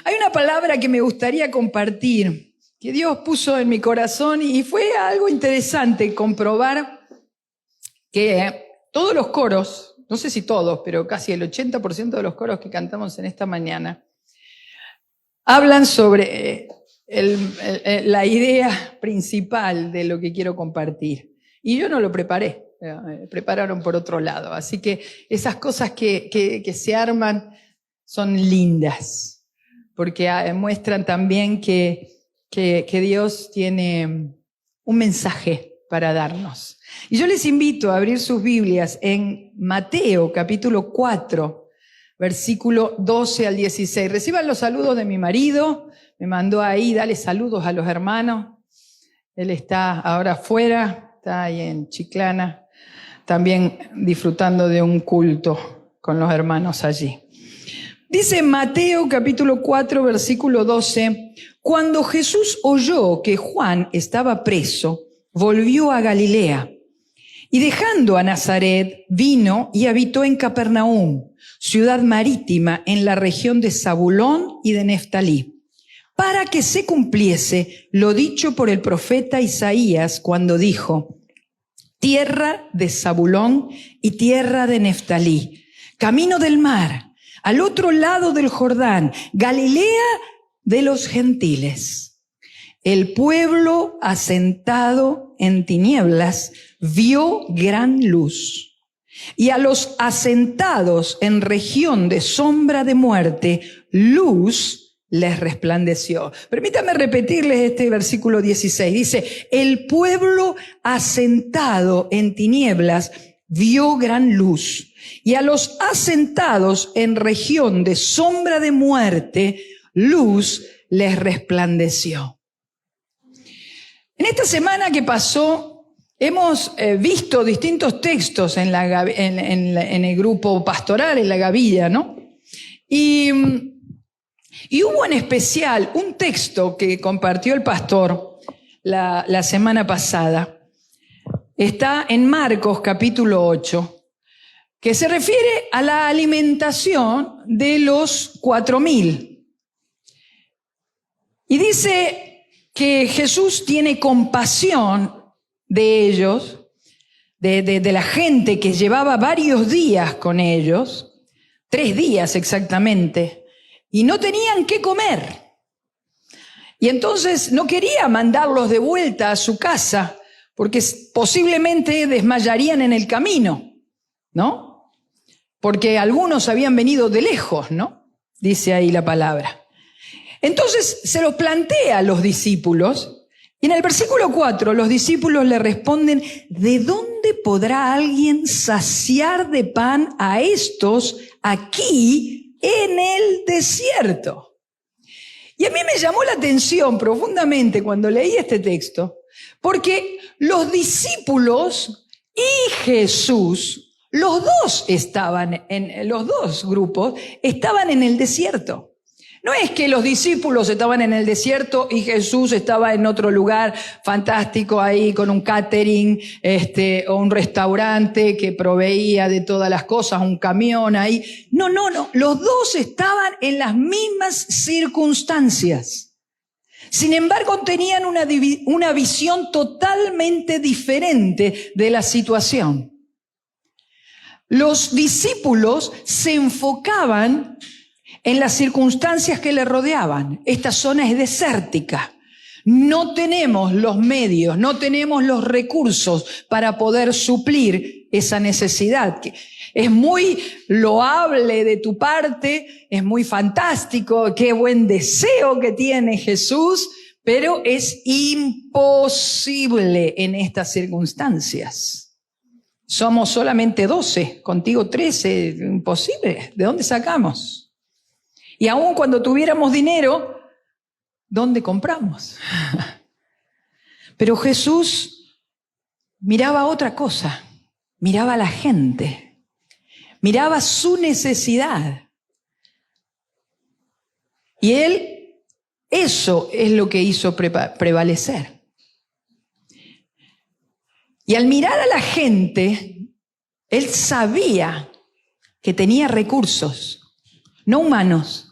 Hay una palabra que me gustaría compartir, que Dios puso en mi corazón y fue algo interesante comprobar que todos los coros, no sé si todos, pero casi el 80% de los coros que cantamos en esta mañana, hablan sobre la idea principal de lo que quiero compartir. Y yo no lo preparé, me prepararon por otro lado. Así que esas cosas que se arman son lindas, porque muestran también que Dios tiene un mensaje para darnos. Y yo les invito a abrir sus Biblias en Mateo capítulo 4, versículo 12 al 16. Reciban los saludos de mi marido, me mandó ahí, dale saludos a los hermanos. Él está ahora afuera, está ahí en Chiclana, también disfrutando de un culto con los hermanos allí. Dice Mateo capítulo 4, versículo 12, cuando Jesús oyó que Juan estaba preso, volvió a Galilea y dejando a Nazaret, vino y habitó en Capernaum, ciudad marítima en la región de Zabulón y de Neftalí, para que se cumpliese lo dicho por el profeta Isaías cuando dijo, tierra de Zabulón y tierra de Neftalí, camino del mar, al otro lado del Jordán, Galilea de los gentiles. El pueblo asentado en tinieblas vio gran luz, y a los asentados en región de sombra de muerte, luz les resplandeció. Permítame repetirles este versículo 16. Dice, el pueblo asentado en tinieblas vio gran luz, y a los asentados en región de sombra de muerte, luz les resplandeció. En esta semana que pasó, hemos visto distintos textos en el grupo pastoral, en la Gavilla, ¿no? Y hubo en especial un texto que compartió el pastor la semana pasada. Está en Marcos capítulo 8, que se refiere a la alimentación de los 4.000. Y dice que Jesús tiene compasión de ellos, de la gente que llevaba varios días con ellos, 3 días exactamente, y no tenían qué comer. Y entonces no quería mandarlos de vuelta a su casa, porque posiblemente desmayarían en el camino, ¿no? Porque algunos habían venido de lejos, ¿no? Dice ahí la palabra. Entonces se los plantea a los discípulos, y en el versículo 4 los discípulos le responden, ¿de dónde podrá alguien saciar de pan a estos aquí en el desierto? Y a mí me llamó la atención profundamente cuando leí este texto, porque los discípulos y Jesús, los dos grupos estaban en el desierto. No es que los discípulos estaban en el desierto y Jesús estaba en otro lugar fantástico ahí con un catering, o un restaurante que proveía de todas las cosas, un camión ahí. No. Los dos estaban en las mismas circunstancias. Sin embargo, tenían una visión totalmente diferente de la situación. Los discípulos se enfocaban en las circunstancias que le rodeaban. Esta zona es desértica. No tenemos los medios, no tenemos los recursos para poder suplir esa necesidad. Es muy loable de tu parte, es muy fantástico, qué buen deseo que tiene Jesús, pero es imposible en estas circunstancias. Somos solamente 12, contigo 13, imposible. ¿De dónde sacamos? Y aun cuando tuviéramos dinero, ¿dónde compramos? Pero Jesús miraba otra cosa, miraba a la gente, miraba su necesidad. Y eso es lo que hizo prevalecer. Y al mirar a la gente, él sabía que tenía recursos, no humanos,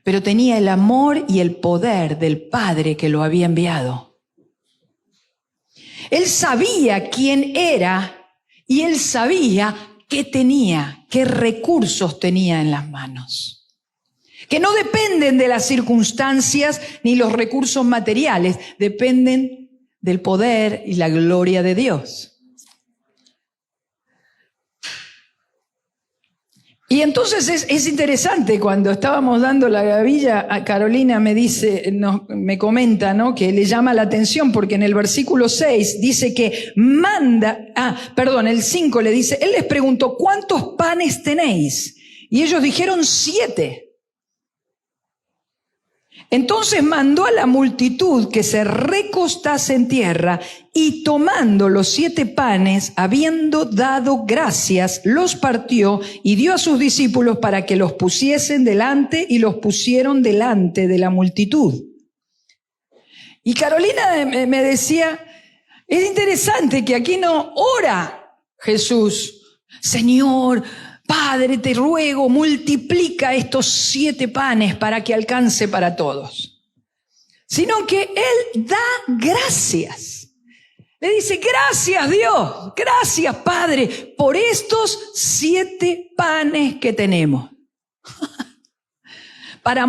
pero tenía el amor y el poder del Padre que lo había enviado. Él sabía quién era y él sabía qué tenía, qué recursos tenía en las manos. Que no dependen de las circunstancias ni los recursos materiales, dependen del poder y la gloria de Dios. Y entonces es interesante, cuando estábamos dando la gavilla, a Carolina me comenta, ¿no?, que le llama la atención porque en el versículo 6 dice que el 5 le dice, él les preguntó, ¿cuántos panes tenéis? Y ellos dijeron 7. Entonces mandó a la multitud que se recostase en tierra y tomando los 7 panes, habiendo dado gracias, los partió y dio a sus discípulos para que los pusiesen delante y los pusieron delante de la multitud. Y Carolina me decía, es interesante que aquí no ora Jesús, Señor, Padre, te ruego, multiplica estos 7 panes para que alcance para todos. Sino que Él da gracias. Le dice, gracias Dios, gracias Padre, por estos 7 panes que tenemos. Para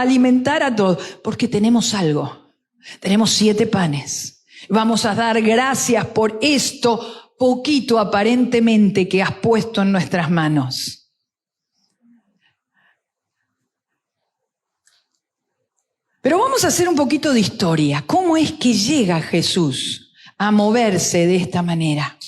alimentar a todos, porque tenemos algo. Tenemos 7 panes. Vamos a dar gracias por esto poquito aparentemente que has puesto en nuestras manos. Pero vamos a hacer un poquito de historia. ¿Cómo es que llega Jesús a moverse de esta manera?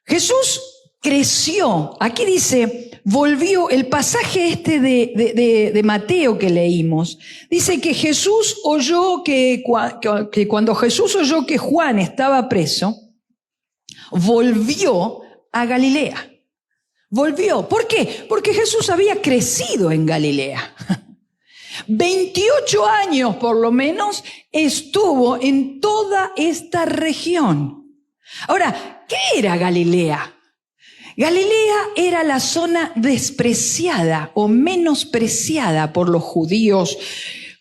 Jesús creció. Aquí dice, volvió, el pasaje de Mateo que leímos, dice que Jesús oyó que cuando Jesús oyó que Juan estaba preso, volvió a Galilea. Volvió. ¿Por qué? Porque Jesús había crecido en Galilea. 28 años por lo menos estuvo en toda esta región. Ahora, ¿qué era Galilea? Galilea era la zona despreciada o menospreciada por los judíos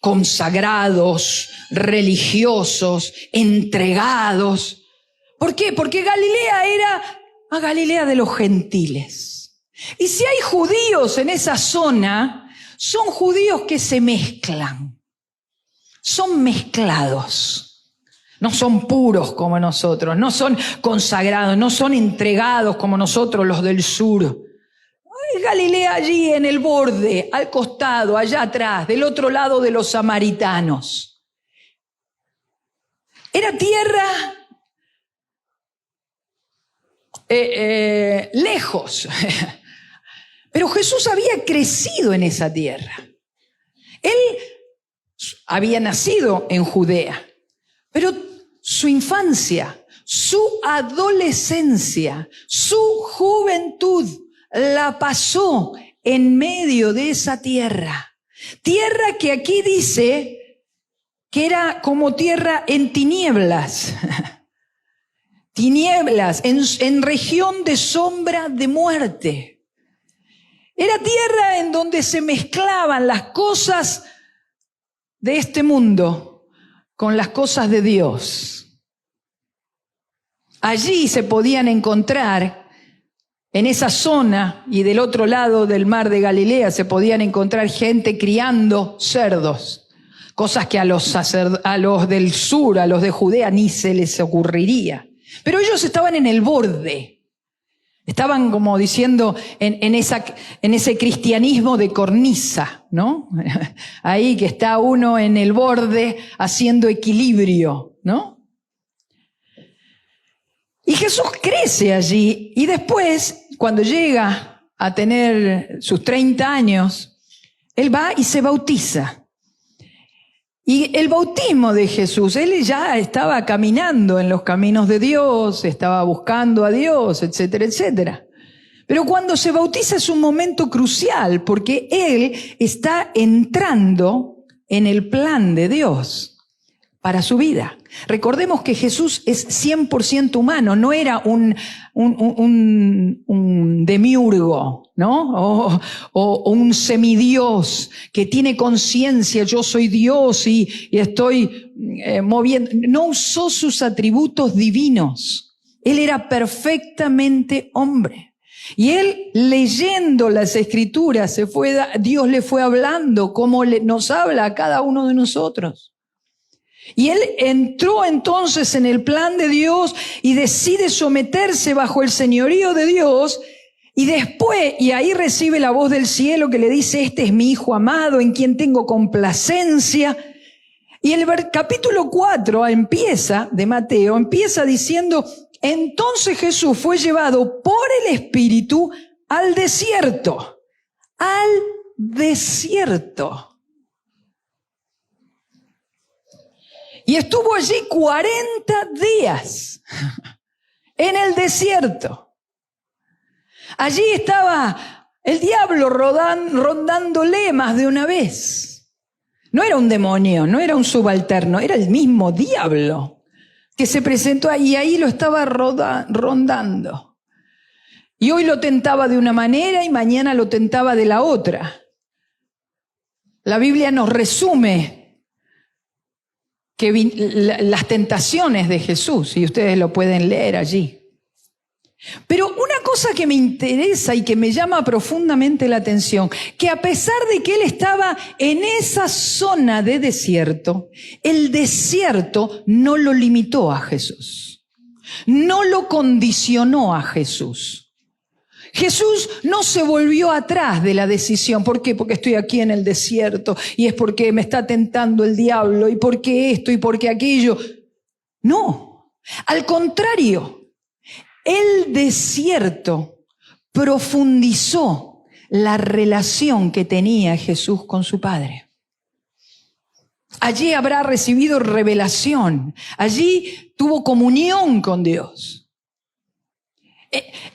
consagrados, religiosos, entregados. ¿Por qué? Porque Galilea era a Galilea de los gentiles. Y si hay judíos en esa zona, son judíos que se mezclan. Son mezclados. No son puros como nosotros, no son consagrados, no son entregados como nosotros los del sur. Es Galilea allí en el borde, al costado, allá atrás, del otro lado de los samaritanos. Era tierra lejos. Pero Jesús había crecido en esa tierra. Él había nacido en Judea, pero su infancia, su adolescencia, su juventud la pasó en medio de esa tierra. Tierra que aquí dice que era como tierra en tinieblas. Tinieblas, en región de sombra de muerte. Era tierra en donde se mezclaban las cosas de este mundo con las cosas de Dios. Allí se podían encontrar, en esa zona y del otro lado del mar de Galilea, se podían encontrar gente criando cerdos. Cosas que a los del sur, a los de Judea, ni se les ocurriría. Pero ellos estaban en el borde. Estaban como diciendo en ese cristianismo de cornisa, ¿no? Ahí que está uno en el borde haciendo equilibrio, ¿no? Y Jesús crece allí y después, cuando llega a tener sus 30 años, Él va y se bautiza. Y el bautismo de Jesús, Él ya estaba caminando en los caminos de Dios, estaba buscando a Dios, etcétera, etcétera. Pero cuando se bautiza es un momento crucial porque Él está entrando en el plan de Dios. para su vida. Recordemos que Jesús es 100% humano, no era un demiurgo, ¿no? O un semidios que tiene conciencia, yo soy Dios y estoy moviendo. No usó sus atributos divinos. Él era perfectamente hombre. Y él, leyendo las Escrituras, Dios le fue hablando como nos habla a cada uno de nosotros. Y él entró entonces en el plan de Dios y decide someterse bajo el señorío de Dios, y después, y ahí recibe la voz del cielo que le dice: este es mi Hijo amado en quien tengo complacencia. Y el capítulo 4 de Mateo empieza diciendo: entonces Jesús fue llevado por el Espíritu al desierto. Al desierto. Y estuvo allí 40 días en el desierto. Allí estaba el diablo rondándole más de una vez. No era un demonio, no era un subalterno, era el mismo diablo que se presentó ahí, y ahí lo estaba rondando. Y hoy lo tentaba de una manera y mañana lo tentaba de la otra. La Biblia nos resume las tentaciones de Jesús, y ustedes lo pueden leer allí. Pero una cosa que me interesa y que me llama profundamente la atención, que a pesar de que él estaba en esa zona de desierto, el desierto no lo limitó a Jesús, no lo condicionó a Jesús. Jesús no se volvió atrás de la decisión. ¿Por qué? Porque estoy aquí en el desierto, y es porque me está tentando el diablo, y porque esto y porque aquello. No, al contrario, el desierto profundizó la relación que tenía Jesús con su Padre. Allí habrá recibido revelación, allí tuvo comunión con Dios.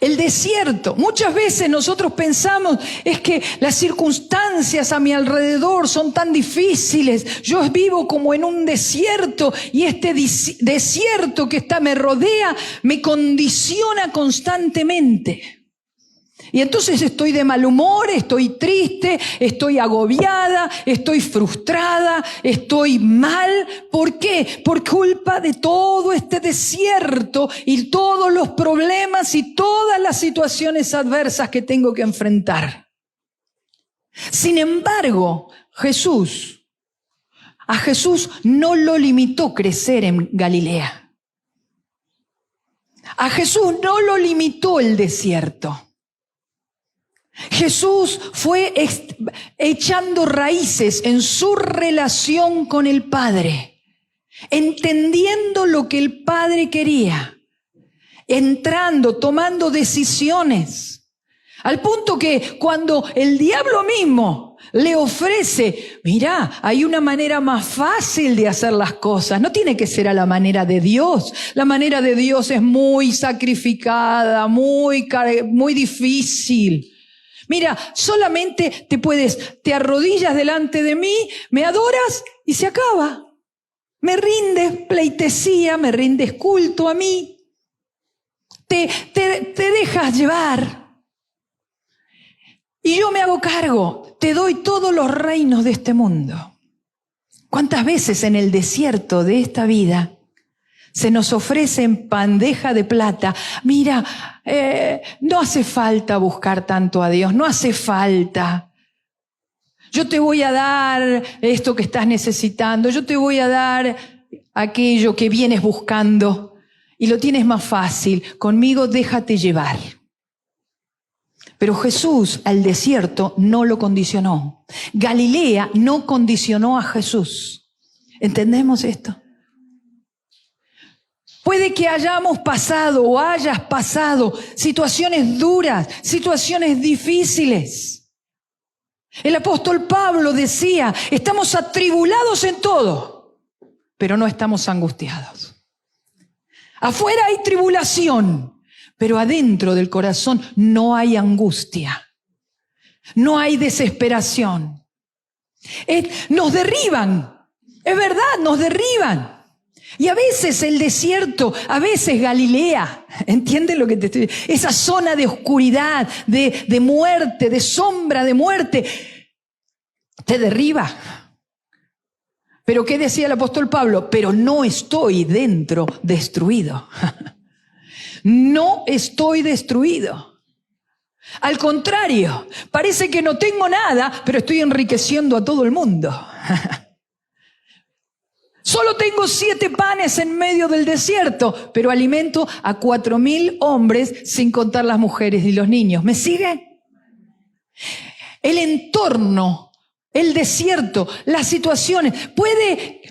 El desierto, muchas veces nosotros pensamos, es que las circunstancias a mi alrededor son tan difíciles, yo vivo como en un desierto, y este desierto que me rodea me condiciona constantemente. Y entonces estoy de mal humor, estoy triste, estoy agobiada, estoy frustrada, estoy mal. ¿Por qué? Por culpa de todo este desierto y todos los problemas y todas las situaciones adversas que tengo que enfrentar. Sin embargo, a Jesús no lo limitó crecer en Galilea. A Jesús no lo limitó el desierto. Jesús fue echando raíces en su relación con el Padre, entendiendo lo que el Padre quería, entrando, tomando decisiones, al punto que cuando el diablo mismo le ofrece, mira, hay una manera más fácil de hacer las cosas, no tiene que ser a la manera de Dios. La manera de Dios es muy sacrificada, muy difícil. Mira, solamente te arrodillas delante de mí, me adoras y se acaba. Me rindes pleitesía, me rindes culto a mí. Te dejas llevar. Y yo me hago cargo, te doy todos los reinos de este mundo. ¿Cuántas veces en el desierto de esta vida se nos ofrece en bandeja de plata? Mira, no hace falta buscar tanto a Dios, no hace falta. Yo te voy a dar esto que estás necesitando, yo te voy a dar aquello que vienes buscando y lo tienes más fácil. Conmigo déjate llevar. Pero Jesús al desierto no lo condicionó. Galilea no condicionó a Jesús. ¿Entendemos esto? Puede que hayamos pasado o hayas pasado situaciones duras, situaciones difíciles. El apóstol Pablo decía, estamos atribulados en todo, pero no estamos angustiados. Afuera hay tribulación, pero adentro del corazón no hay angustia, no hay desesperación. Nos derriban, es verdad, nos derriban. Y a veces el desierto, a veces Galilea, ¿entiendes lo que te estoy diciendo? Esa zona de oscuridad, de muerte, de sombra de muerte, te derriba. Pero ¿qué decía el apóstol Pablo? Pero no estoy dentro destruido. No estoy destruido. Al contrario, parece que no tengo nada, pero estoy enriqueciendo a todo el mundo. Solo tengo 7 panes en medio del desierto, pero alimento a 4,000 hombres, sin contar las mujeres y los niños. ¿Me sigue? El entorno, el desierto, las situaciones. Puede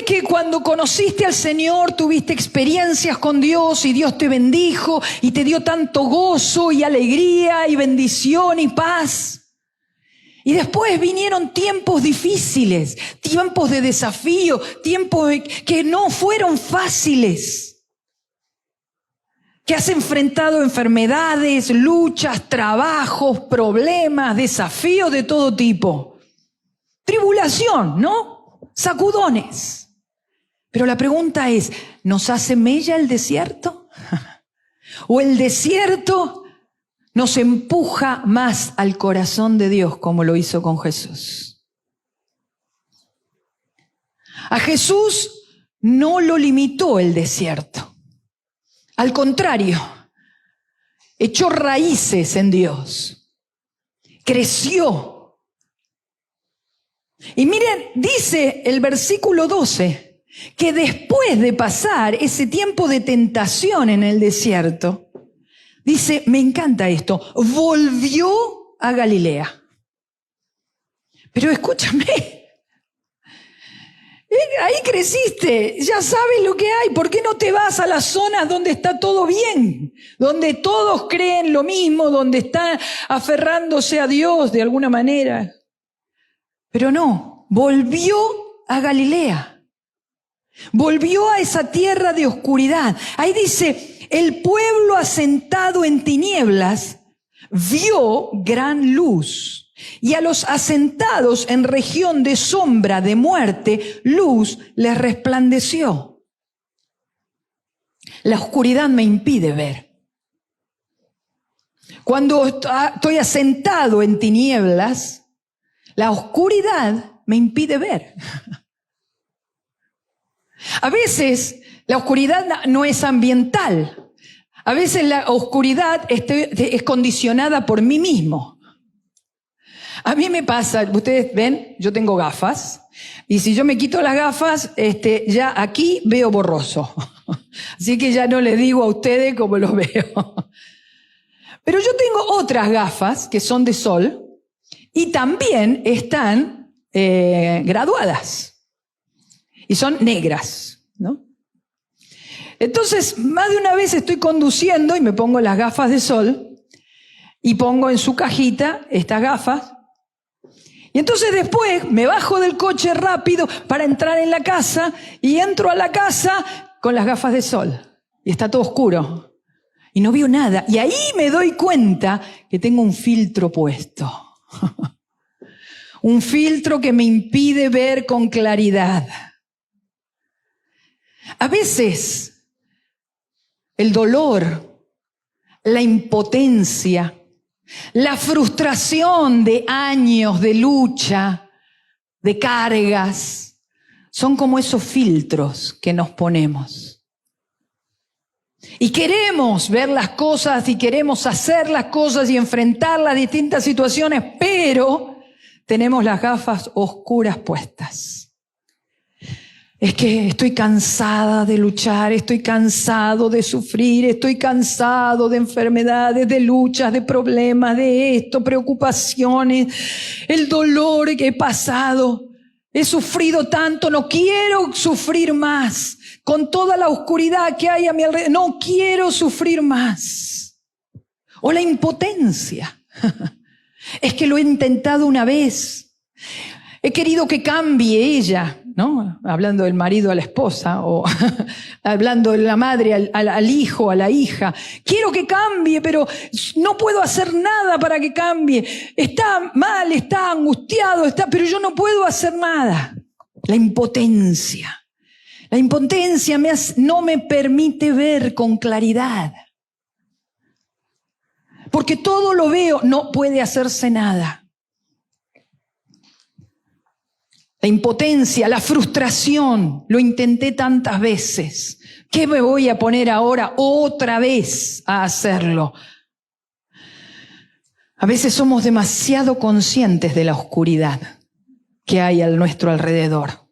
que cuando conociste al Señor tuviste experiencias con Dios y Dios te bendijo y te dio tanto gozo y alegría y bendición y paz. Y después vinieron tiempos difíciles, tiempos de desafío, tiempos que no fueron fáciles. Que has enfrentado enfermedades, luchas, trabajos, problemas, desafíos de todo tipo. Tribulación, ¿no? Sacudones. Pero la pregunta es, ¿nos hace mella el desierto? ¿O el desierto nos empuja más al corazón de Dios como lo hizo con Jesús? A Jesús no lo limitó el desierto. Al contrario, echó raíces en Dios. Creció. Y miren, dice el versículo 12, que después de pasar ese tiempo de tentación en el desierto, dice, me encanta esto, volvió a Galilea. Pero escúchame, ahí creciste, ya sabes lo que hay, ¿por qué no te vas a las zonas donde está todo bien? Donde todos creen lo mismo, donde están aferrándose a Dios de alguna manera. Pero no, volvió a Galilea. Volvió a esa tierra de oscuridad. Ahí dice, el pueblo asentado en tinieblas vio gran luz, y a los asentados en región de sombra de muerte, luz les resplandeció. La oscuridad me impide ver. Cuando estoy asentado en tinieblas, la oscuridad me impide ver. A veces la oscuridad no es ambiental. A veces la oscuridad es condicionada por mí mismo. A mí me pasa, ustedes ven, yo tengo gafas, y si yo me quito las gafas, ya aquí veo borroso. Así que ya no les digo a ustedes cómo los veo. Pero yo tengo otras gafas que son de sol y también están graduadas. Y son negras, ¿no? Entonces, más de una vez estoy conduciendo y me pongo las gafas de sol y pongo en su cajita estas gafas. Y entonces después me bajo del coche rápido para entrar en la casa y entro a la casa con las gafas de sol. Y está todo oscuro. Y no veo nada. Y ahí me doy cuenta que tengo un filtro puesto. Un filtro que me impide ver con claridad. A veces el dolor, la impotencia, la frustración de años de lucha, de cargas, son como esos filtros que nos ponemos. Y queremos ver las cosas y queremos hacer las cosas y enfrentar las distintas situaciones, pero tenemos las gafas oscuras puestas. Es que estoy cansada de luchar, estoy cansado de sufrir, estoy cansado de enfermedades, de luchas, de problemas, de esto, preocupaciones, el dolor que he pasado. He sufrido tanto, no quiero sufrir más. Con toda la oscuridad que hay a mi alrededor, no quiero sufrir más. O la impotencia. Es que lo he intentado una vez. He querido que cambie ella, ¿no? Hablando del marido a la esposa, o hablando de la madre al hijo, a la hija. Quiero que cambie, pero no puedo hacer nada para que cambie. Está mal, está angustiado, pero yo no puedo hacer nada. La impotencia. La impotencia no me permite ver con claridad. Porque todo lo veo, no puede hacerse nada. La impotencia, la frustración, lo intenté tantas veces. ¿Qué me voy a poner ahora otra vez a hacerlo? A veces somos demasiado conscientes de la oscuridad que hay a nuestro alrededor.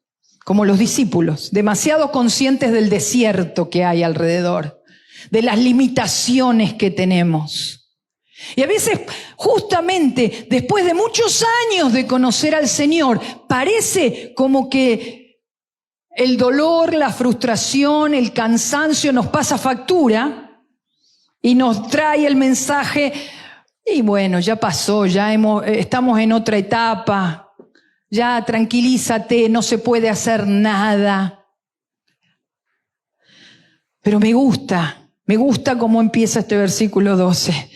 Como los discípulos, demasiado conscientes del desierto que hay alrededor, de las limitaciones que tenemos. Y a veces, justamente después de muchos años de conocer al Señor, parece como que el dolor, la frustración, el cansancio nos pasa factura y nos trae el mensaje, y bueno, ya pasó, estamos en otra etapa. Ya, tranquilízate, no se puede hacer nada. Pero me gusta cómo empieza este versículo 12.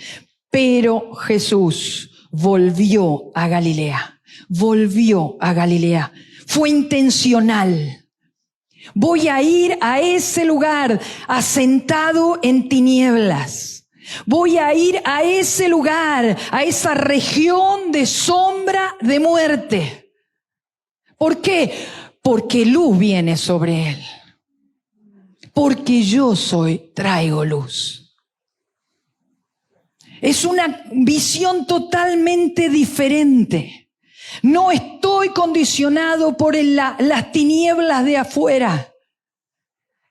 Pero Jesús volvió a Galilea. Fue intencional. Voy a ir a ese lugar asentado en tinieblas. Voy a ir a ese lugar, a esa región de sombra de muerte. ¿Por qué? Porque luz viene sobre él. Porque yo traigo luz. Es una visión totalmente diferente. No estoy condicionado por las tinieblas de afuera.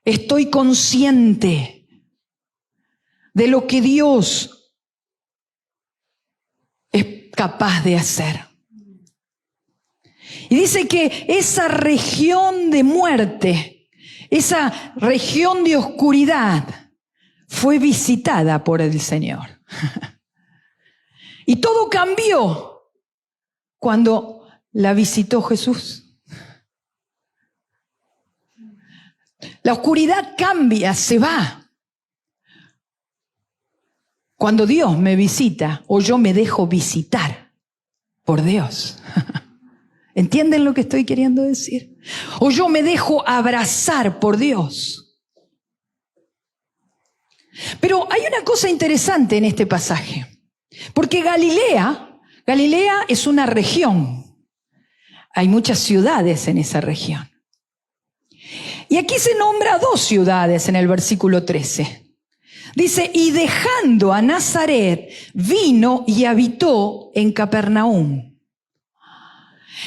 Estoy consciente de lo que Dios es capaz de hacer. Y dice que esa región de muerte, esa región de oscuridad, fue visitada por el Señor. Y todo cambió cuando la visitó Jesús. La oscuridad cambia, se va. Cuando Dios me visita o yo me dejo visitar por Dios. ¿Entienden lo que estoy queriendo decir? O yo me dejo abrazar por Dios. Pero hay una cosa interesante en este pasaje. Porque Galilea es una región. Hay muchas ciudades en esa región. Y aquí se nombra 2 ciudades en el versículo 13. Dice, y dejando a Nazaret, vino y habitó en Capernaum.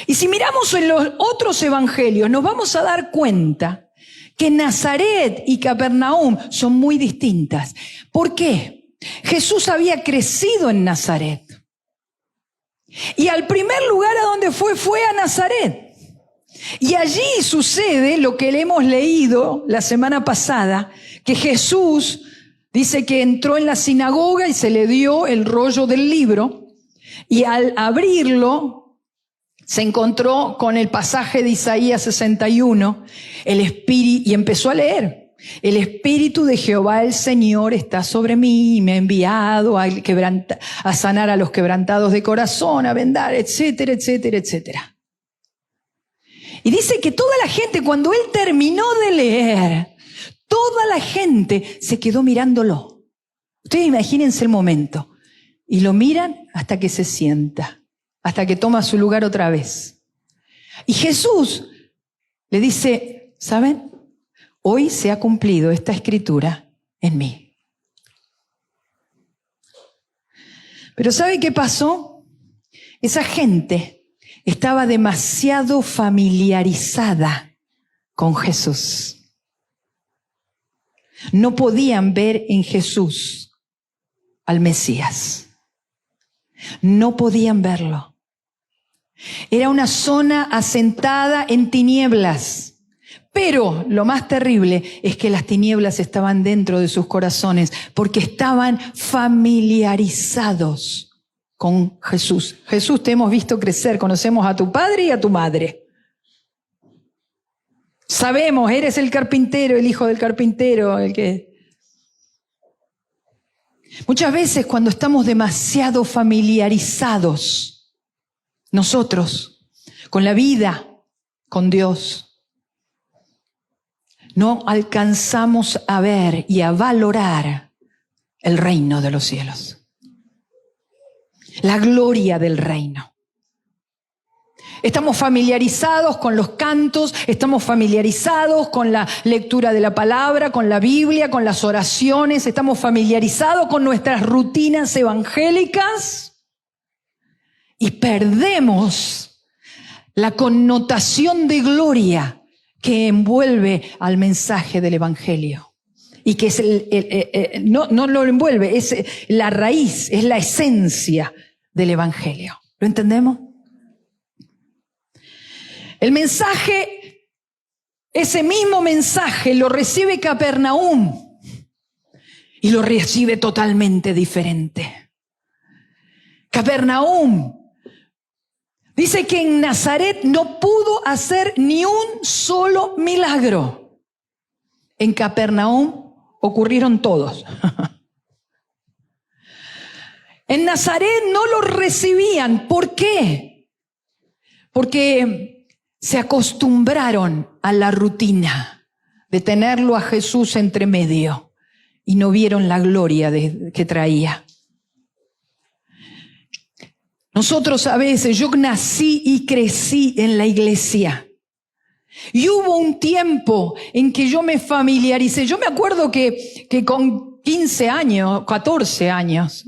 Y si miramos en los otros evangelios, nos vamos a dar cuenta que Nazaret y Capernaum son muy distintas. ¿Por qué? Jesús había crecido en Nazaret. Y al primer lugar a donde fue a Nazaret. Y allí sucede lo que le hemos leído la semana pasada, que Jesús dice que entró en la sinagoga y se le dio el rollo del libro, y al abrirlo se encontró con el pasaje de Isaías 61, y empezó a leer. El Espíritu de Jehová el Señor está sobre mí y me ha enviado a sanar a los quebrantados de corazón, a vendar, etcétera, etcétera, etcétera. Y dice que toda la gente, cuando él terminó de leer, toda la gente se quedó mirándolo. Ustedes imagínense el momento. Y lo miran hasta que se sienta. Hasta que toma su lugar otra vez. Y Jesús le dice, ¿saben? Hoy se ha cumplido esta escritura en mí. Pero ¿sabe qué pasó? Esa gente estaba demasiado familiarizada con Jesús. No podían ver en Jesús al Mesías. No podían verlo. Era una zona asentada en tinieblas. Pero lo más terrible es que las tinieblas estaban dentro de sus corazones porque estaban familiarizados con Jesús. Jesús, te hemos visto crecer, conocemos a tu padre y a tu madre. Sabemos, eres el carpintero, el hijo del carpintero, el que... Muchas veces cuando estamos demasiado familiarizados, nosotros, con la vida, con Dios, no alcanzamos a ver y a valorar el reino de los cielos. La gloria del reino. Estamos familiarizados con los cantos, estamos familiarizados con la lectura de la palabra, con la Biblia, con las oraciones, estamos familiarizados con nuestras rutinas evangélicas y perdemos la connotación de gloria que envuelve al mensaje del evangelio. Y que es no lo envuelve, es la raíz, es la esencia del evangelio. ¿Lo entendemos? El mensaje, ese mismo mensaje lo recibe Capernaum y lo recibe totalmente diferente. Capernaum dice que en Nazaret no pudo hacer ni un solo milagro. En Capernaum ocurrieron todos. En Nazaret no lo recibían. ¿Por qué? Porque se acostumbraron a la rutina de tenerlo a Jesús entre medio y no vieron la gloria que traía. Nosotros a veces, yo nací y crecí en la iglesia. Y hubo un tiempo en que yo me familiaricé. Yo me acuerdo que con 15 años, 14 años,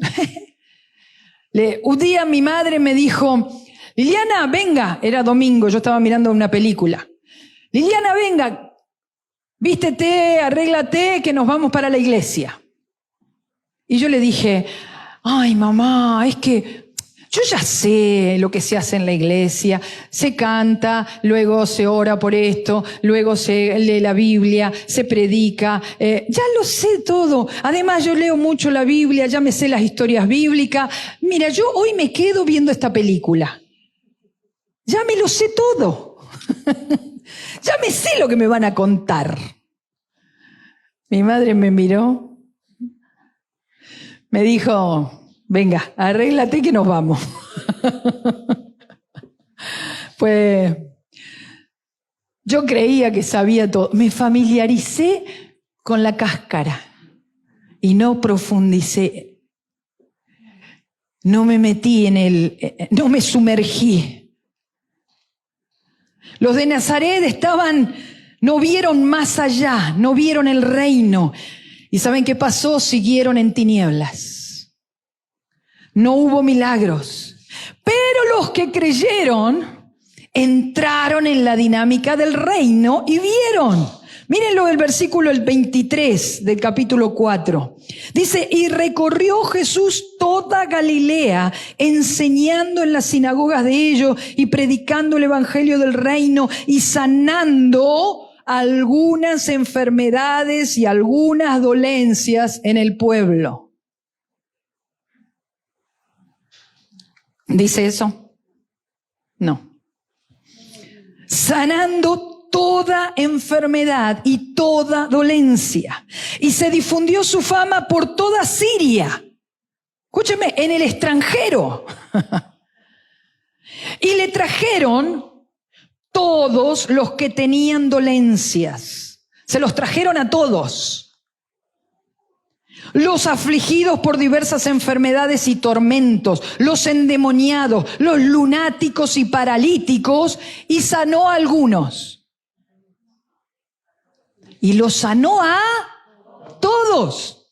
un día mi madre me dijo: Liliana, venga, era domingo, yo estaba mirando una película. Liliana, venga, vístete, arréglate, que nos vamos para la iglesia. Y yo le dije: ay, mamá, es que yo ya sé lo que se hace en la iglesia. Se canta, luego se ora por esto, luego se lee la Biblia, se predica. Ya lo sé todo. Además, yo leo mucho la Biblia, ya me sé las historias bíblicas. Mira, yo hoy me quedo viendo esta película. Ya me lo sé todo. Ya me sé lo que me van a contar. Mi madre me miró, me dijo: venga, arréglate que nos vamos. Pues yo creía que sabía todo. Me familiaricé con la cáscara y no profundicé. No me metí no me sumergí. Los de Nazaret no vieron más allá, no vieron el reino. ¿Y saben qué pasó? Siguieron en tinieblas. No hubo milagros. Pero los que creyeron entraron en la dinámica del reino y vieron. Mírenlo el versículo 23 del capítulo 4. Dice: y recorrió Jesús toda Galilea, enseñando en las sinagogas de ellos y predicando el evangelio del reino y sanando algunas enfermedades y algunas dolencias en el pueblo. ¿Dice eso? No. Sanando toda enfermedad y toda dolencia. Y se difundió su fama por toda Siria. Escúcheme, en el extranjero. Y le trajeron todos los que tenían dolencias. Se los trajeron a todos. Los afligidos por diversas enfermedades y tormentos, los endemoniados, los lunáticos y paralíticos, y sanó a algunos. Y los sanó a todos.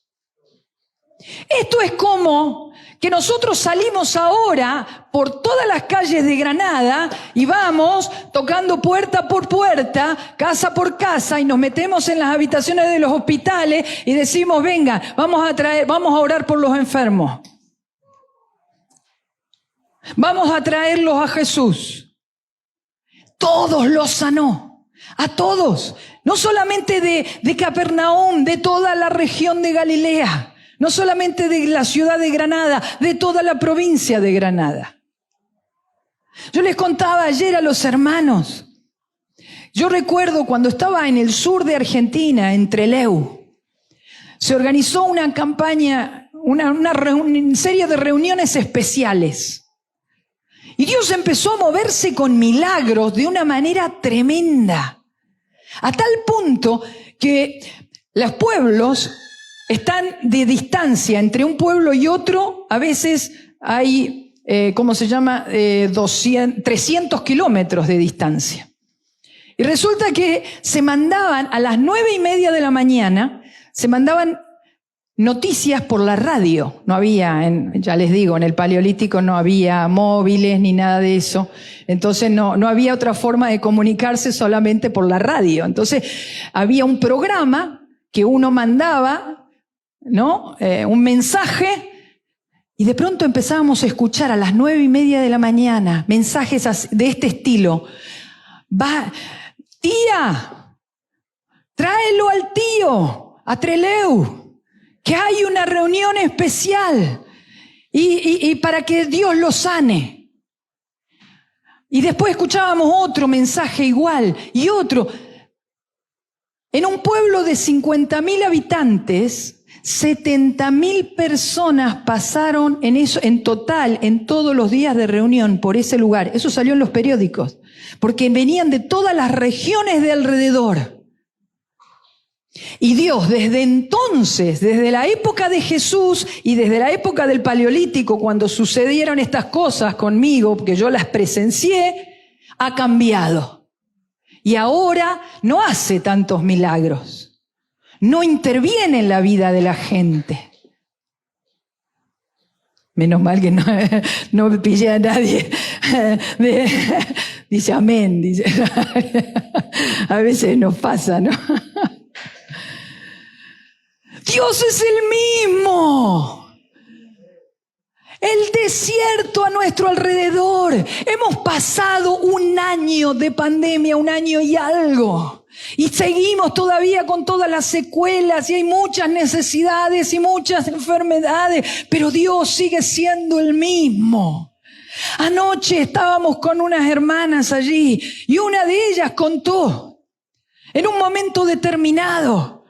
Esto es como que nosotros salimos ahora por todas las calles de Granada y vamos tocando puerta por puerta, casa por casa, y nos metemos en las habitaciones de los hospitales y decimos: venga, vamos a orar por los enfermos. Vamos a traerlos a Jesús. Todos los sanó. A todos. No solamente de Capernaum, de toda la región de Galilea. No solamente de la ciudad de Granada, de toda la provincia de Granada. Yo les contaba ayer a los hermanos. Yo recuerdo cuando estaba en el sur de Argentina, en Trelew, se organizó una campaña, una serie de reuniones especiales. Y Dios empezó a moverse con milagros de una manera tremenda. A tal punto que los pueblos están de distancia entre un pueblo y otro. A veces hay, 300 kilómetros de distancia. Y resulta que se mandaban a las 9:30 de la mañana, se mandaban noticias por la radio. No había, ya les digo, en el Paleolítico no había móviles ni nada de eso. Entonces no había otra forma de comunicarse solamente por la radio. Entonces había un programa que uno mandaba, ¿no? Un mensaje, y de pronto empezábamos a escuchar a las 9:30 de la mañana mensajes de este estilo. Tía, tráelo al tío, a Trelew, que hay una reunión especial y para que Dios lo sane. Y después escuchábamos otro mensaje igual y otro. En un pueblo de 50.000 habitantes, 70.000 personas pasaron en total, en todos los días de reunión por ese lugar. Eso salió en los periódicos, porque venían de todas las regiones de alrededor. Y Dios, desde entonces, desde la época de Jesús y desde la época del Paleolítico, cuando sucedieron estas cosas conmigo, porque yo las presencié, ha cambiado. Y ahora no hace tantos milagros. No interviene en la vida de la gente. Menos mal que no pillé a nadie. Dice amén, dice. A veces nos pasa, ¿no? Dios es el mismo. El desierto a nuestro alrededor. Hemos pasado un año de pandemia, 1 año y algo. Y seguimos todavía con todas las secuelas y hay muchas necesidades y muchas enfermedades, pero Dios sigue siendo el mismo. Anoche estábamos con unas hermanas allí y una de ellas contó, en un momento determinado,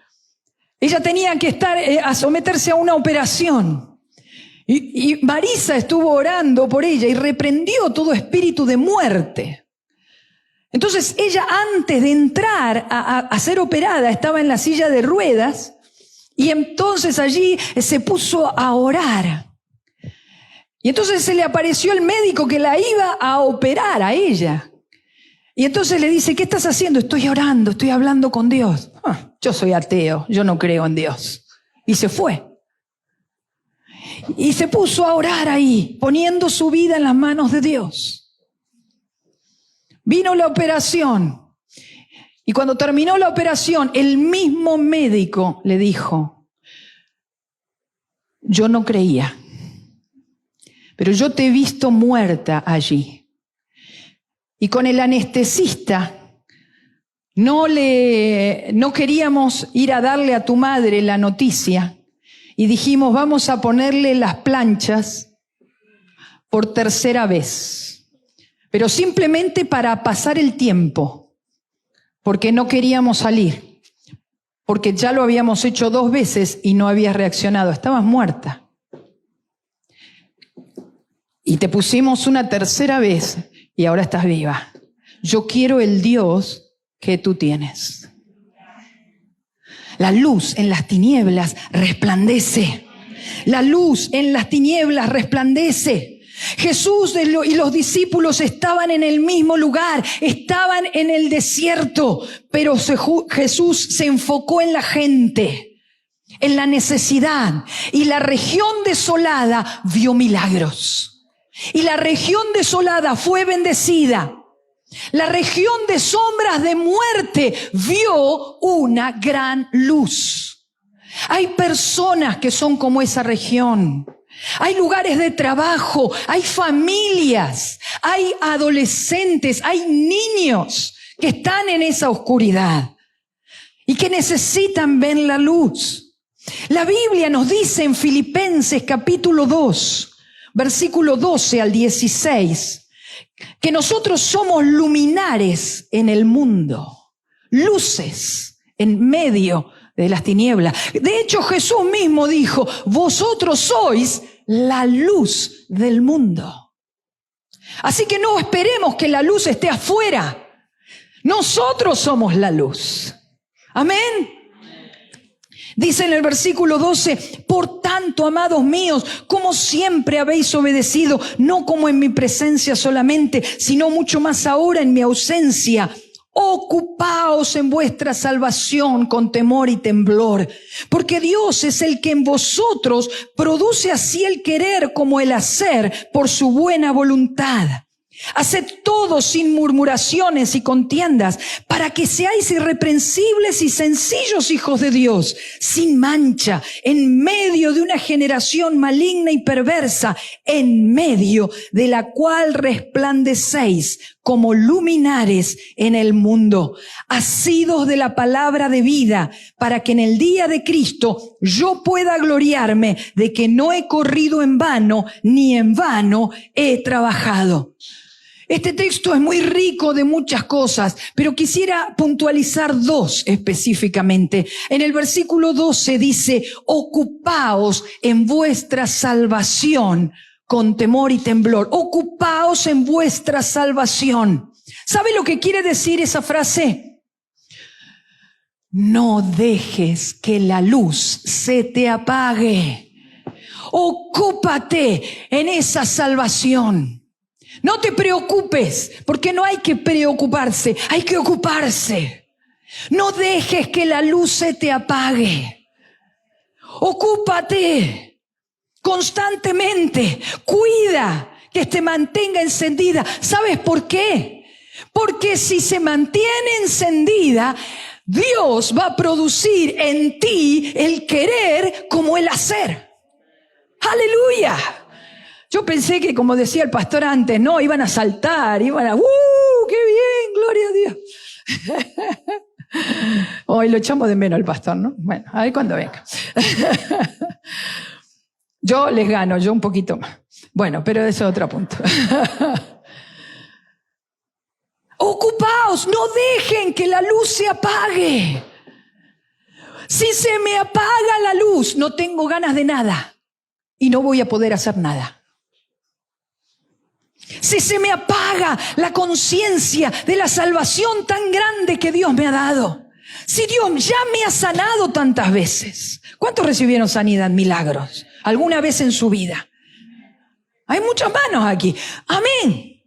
ella tenía que a someterse a una operación. Y Marisa estuvo orando por ella y reprendió todo espíritu de muerte. Entonces ella, antes de entrar a ser operada, estaba en la silla de ruedas y entonces allí se puso a orar. Y entonces se le apareció el médico que la iba a operar a ella. Y entonces le dice, ¿qué estás haciendo? Estoy orando, estoy hablando con Dios. Yo soy ateo, yo no creo en Dios. Y se fue. Y se puso a orar ahí, poniendo su vida en las manos de Dios. Vino la operación. Y cuando terminó la operación, el mismo médico le dijo, yo no creía, pero yo te he visto muerta allí. Y con el anestesista no queríamos ir a darle a tu madre la noticia y dijimos, vamos a ponerle las planchas por 3ª vez, pero simplemente para pasar el tiempo, porque no queríamos salir, porque ya lo habíamos hecho 2 veces y no habías reaccionado, estabas muerta. Y te pusimos una 3ª vez y ahora estás viva. Yo quiero el Dios que tú tienes. La luz en las tinieblas resplandece. La luz en las tinieblas resplandece. Jesús y los discípulos estaban en el mismo lugar, estaban en el desierto, pero Jesús se enfocó en la gente, en la necesidad, y la región desolada vio milagros. Y la región desolada fue bendecida. La región de sombras de muerte vio una gran luz. Hay personas que son como esa región. Hay lugares de trabajo, hay familias, hay adolescentes, hay niños que están en esa oscuridad y que necesitan ver la luz. La Biblia nos dice en Filipenses capítulo 2, versículo 12 al 16, que nosotros somos luminares en el mundo, luces en medio de las tinieblas. De hecho, Jesús mismo dijo, vosotros sois la luz del mundo. Así que no esperemos que la luz esté afuera. Nosotros somos la luz. Amén. Dice en el versículo 12, por tanto, amados míos, como siempre habéis obedecido, no como en mi presencia solamente, sino mucho más ahora en mi ausencia, ocupaos en vuestra salvación con temor y temblor, porque Dios es el que en vosotros produce así el querer como el hacer por su buena voluntad. Haced todo sin murmuraciones y contiendas, para que seáis irreprensibles y sencillos hijos de Dios, sin mancha, en medio de una generación maligna y perversa, en medio de la cual resplandecéis como luminares en el mundo, asidos de la palabra de vida, para que en el día de Cristo yo pueda gloriarme de que no he corrido en vano, ni en vano he trabajado. Este texto es muy rico de muchas cosas, pero quisiera puntualizar dos específicamente. En el versículo 12 dice, ocupaos en vuestra salvación con temor y temblor. Ocupaos en vuestra salvación. ¿Sabe lo que quiere decir esa frase? No dejes que la luz se te apague. Ocúpate en esa salvación. No te preocupes, porque no hay que preocuparse, hay que ocuparse. No dejes que la luz se te apague. Ocúpate constantemente, cuida que te mantenga encendida. ¿Sabes por qué? Porque si se mantiene encendida, Dios va a producir en ti el querer como el hacer. ¡Aleluya! Yo pensé que, como decía el pastor antes, no, iban a saltar, iban a, ¡qué bien! ¡Gloria a Dios! Hoy lo echamos de menos al pastor, ¿no? Bueno, a ver cuando venga. Yo les gano, yo un poquito más. Bueno, pero eso es otro punto. Ocupaos, no dejen que la luz se apague. Si se me apaga la luz, no tengo ganas de nada y no voy a poder hacer nada. Si se me apaga la conciencia de la salvación tan grande que Dios me ha dado. Si Dios ya me ha sanado tantas veces. ¿Cuántos recibieron sanidad, milagros? ¿Alguna vez en su vida? Hay muchas manos aquí. Amén.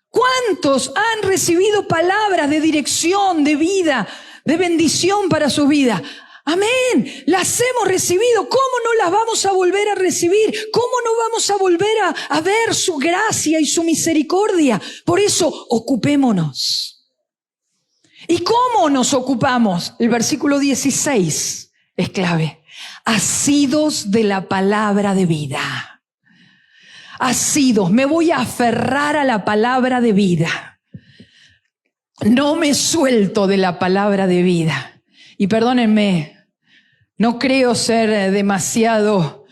¿Cuántos han recibido palabras de dirección, de vida, de bendición para su vida? Amén, las hemos recibido. ¿Cómo no las vamos a volver a recibir? ¿Cómo no vamos a volver a ver su gracia y su misericordia? Por eso, ocupémonos. ¿Y cómo nos ocupamos? El versículo 16 es clave. Asidos de la palabra de vida. Asidos, me voy a aferrar a la palabra de vida. No me suelto de la palabra de vida. Y perdónenme, no creo ser demasiado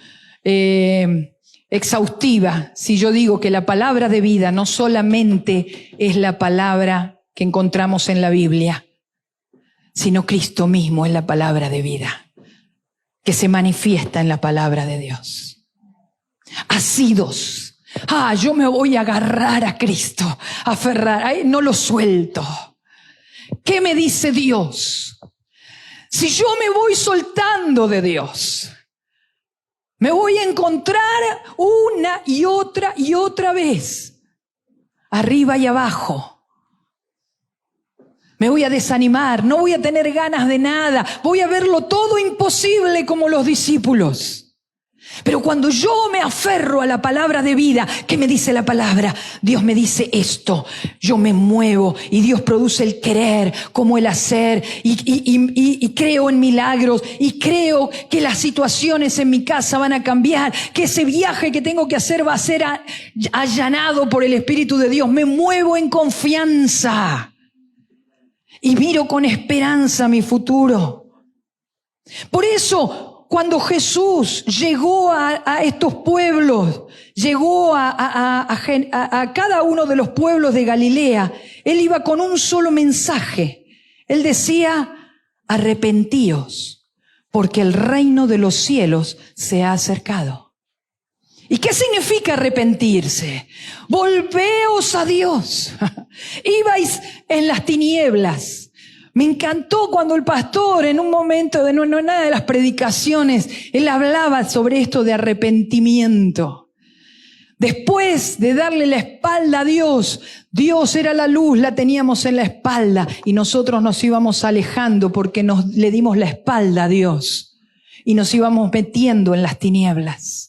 exhaustiva si yo digo que la palabra de vida no solamente es la palabra que encontramos en la Biblia, sino Cristo mismo es la palabra de vida que se manifiesta en la palabra de Dios. Asidos. Yo me voy a agarrar a Cristo, a aferrar, no lo suelto. ¿Qué me dice Dios? Si yo me voy soltando de Dios, me voy a encontrar una y otra vez, arriba y abajo. Me voy a desanimar, no voy a tener ganas de nada, voy a verlo todo imposible como los discípulos. Pero cuando yo me aferro a la palabra de vida, ¿qué me dice la palabra? Dios me dice esto, yo me muevo y Dios produce el querer como el hacer y creo en milagros y creo que las situaciones en mi casa van a cambiar, que ese viaje que tengo que hacer va a ser allanado por el Espíritu de Dios. Me muevo en confianza y miro con esperanza mi futuro. Por eso, cuando Jesús llegó a estos pueblos, llegó a cada uno de los pueblos de Galilea, Él iba con un solo mensaje. Él decía, arrepentíos, porque el reino de los cielos se ha acercado. ¿Y qué significa arrepentirse? Volveos a Dios. Ibais en las tinieblas. Me encantó cuando el pastor, en un momento de una de las predicaciones, él hablaba sobre esto de arrepentimiento. Después de darle la espalda a Dios, Dios era la luz, la teníamos en la espalda y nosotros nos íbamos alejando porque le dimos la espalda a Dios y nos íbamos metiendo en las tinieblas.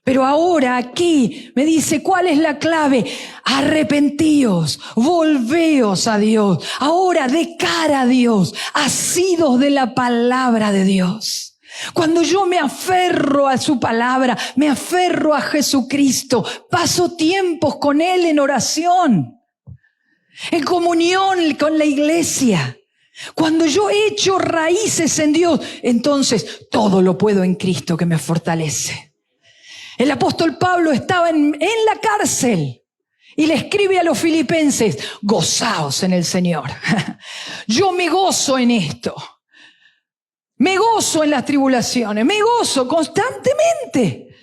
Pero ahora aquí me dice, ¿cuál es la clave? Arrepentíos, volveos a Dios. Ahora de cara a Dios, asidos de la palabra de Dios. Cuando yo me aferro a su palabra, me aferro a Jesucristo, paso tiempos con Él en oración, en comunión con la iglesia. Cuando yo echo raíces en Dios, entonces todo lo puedo en Cristo que me fortalece. El apóstol Pablo estaba en la cárcel y le escribe a los filipenses, gozaos en el Señor. Yo me gozo en esto. Me gozo en las tribulaciones. Me gozo constantemente.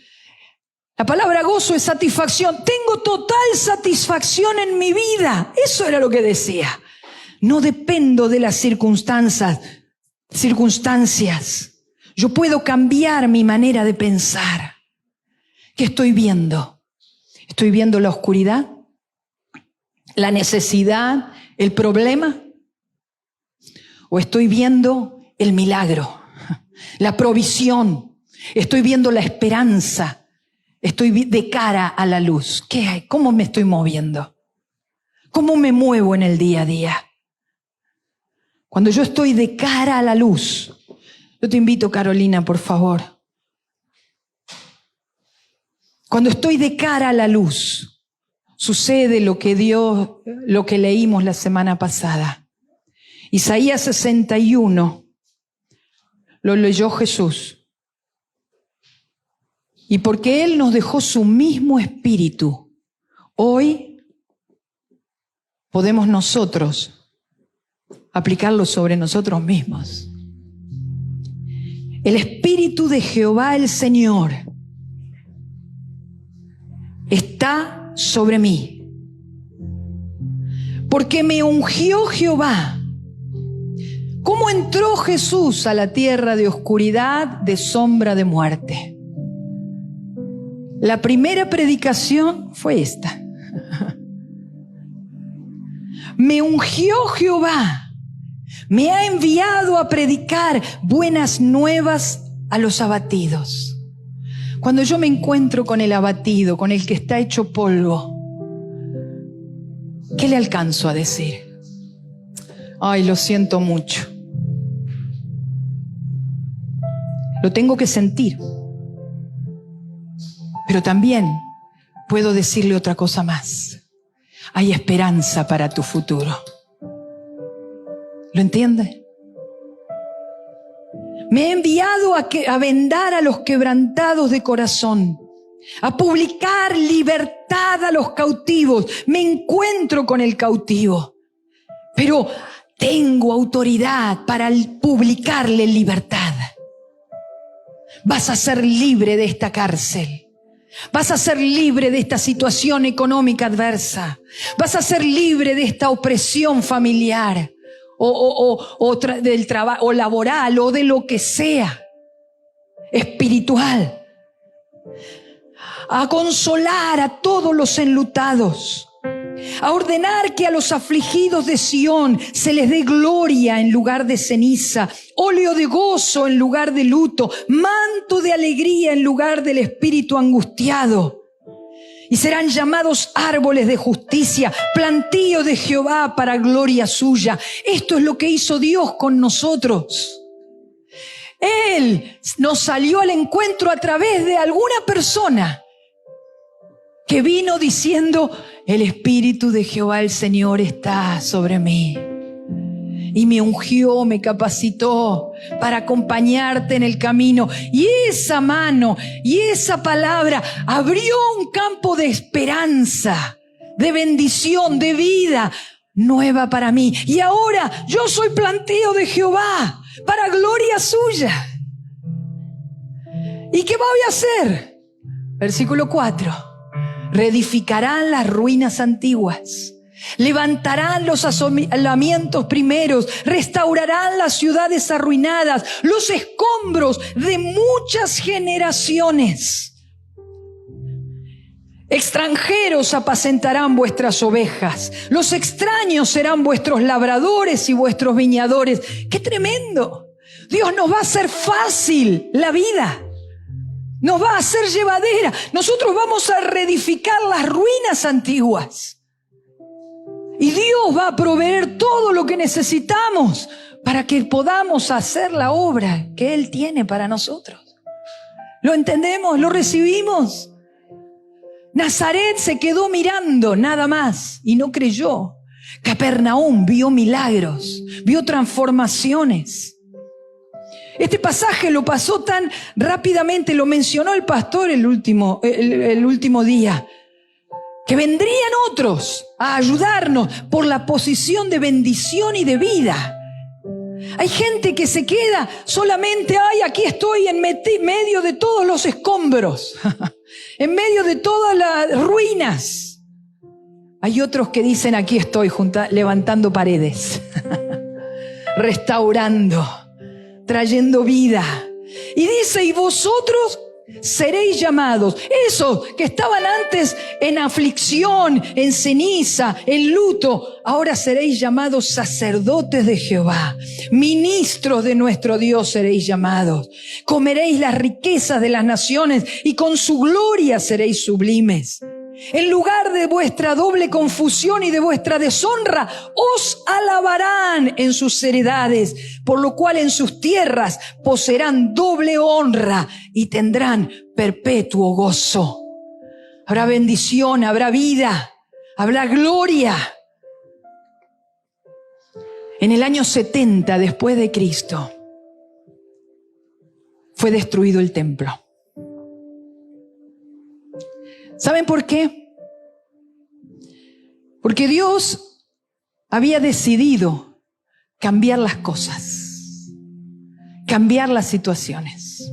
La palabra gozo es satisfacción. Tengo total satisfacción en mi vida. Eso era lo que decía. No dependo de las circunstancias. Yo puedo cambiar mi manera de pensar. ¿Qué estoy viendo? ¿Estoy viendo la oscuridad? ¿La necesidad? ¿El problema? ¿O estoy viendo el milagro? ¿La provisión? ¿Estoy viendo la esperanza? ¿Estoy de cara a la luz? ¿Qué hay? ¿Cómo me estoy moviendo? ¿Cómo me muevo en el día a día? Cuando yo estoy de cara a la luz, yo te invito, Carolina, por favor. Cuando estoy de cara a la luz, sucede lo que leímos la semana pasada. Isaías 61, lo leyó Jesús. Y porque Él nos dejó su mismo espíritu, hoy podemos nosotros aplicarlo sobre nosotros mismos. El espíritu de Jehová el Señor está sobre mí, porque me ungió Jehová. ¿Cómo entró Jesús a la tierra de oscuridad, de sombra de muerte? La primera predicación fue esta. Me ungió Jehová, me ha enviado a predicar buenas nuevas a los abatidos. Cuando yo me encuentro con el abatido, con el que está hecho polvo, ¿qué le alcanzo a decir? Ay, lo siento mucho. Lo tengo que sentir. Pero también puedo decirle otra cosa más. Hay esperanza para tu futuro. ¿Lo entiende? Me he enviado a vendar a los quebrantados de corazón, a publicar libertad a los cautivos. Me encuentro con el cautivo, pero tengo autoridad para publicarle libertad. Vas a ser libre de esta cárcel. Vas a ser libre de esta situación económica adversa. Vas a ser libre de esta opresión familiar. Del trabajo, o laboral, o de lo que sea, espiritual, a consolar a todos los enlutados, a ordenar que a los afligidos de Sión se les dé gloria en lugar de ceniza, óleo de gozo en lugar de luto, manto de alegría en lugar del espíritu angustiado. Y serán llamados árboles de justicia, plantío de Jehová para gloria suya. Esto es lo que hizo Dios con nosotros. Él nos salió al encuentro a través de alguna persona que vino diciendo, el Espíritu de Jehová el Señor está sobre mí. Y me ungió, me capacitó para acompañarte en el camino. Y esa mano y esa palabra abrió un campo de esperanza, de bendición, de vida nueva para mí. Y ahora yo soy plantío de Jehová para gloria suya. ¿Y qué voy a hacer? Versículo 4. Reedificarán las ruinas antiguas. Levantarán los asolamientos primeros, restaurarán las ciudades arruinadas, los escombros de muchas generaciones. Extranjeros apacentarán vuestras ovejas, los extraños serán vuestros labradores y vuestros viñadores. ¡Qué tremendo! Dios nos va a hacer fácil la vida, nos va a hacer llevadera. Nosotros vamos a reedificar las ruinas antiguas. Y Dios va a proveer todo lo que necesitamos para que podamos hacer la obra que Él tiene para nosotros. ¿Lo entendemos? ¿Lo recibimos? Nazaret se quedó mirando nada más y no creyó. Capernaum vio milagros, vio transformaciones. Este pasaje lo pasó tan rápidamente, lo mencionó el pastor el último día, que vendrían otros a ayudarnos por la posición de bendición y de vida. Hay gente que se queda solamente, aquí estoy en medio de todos los escombros, en medio de todas las ruinas. Hay otros que dicen, aquí estoy levantando paredes, restaurando, trayendo vida. Y dice, y vosotros seréis llamados, esos que estaban antes en aflicción, en ceniza, en luto, ahora seréis llamados sacerdotes de Jehová, ministros de nuestro Dios seréis llamados. Comeréis las riquezas de las naciones y con su gloria seréis sublimes. En lugar de vuestra doble confusión y de vuestra deshonra, os alabarán en sus heredades, por lo cual en sus tierras poseerán doble honra y tendrán perpetuo gozo. Habrá bendición, habrá vida, habrá gloria. En el año 70 después de Cristo fue destruido el templo. ¿Saben por qué? Porque Dios había decidido cambiar las cosas, cambiar las situaciones.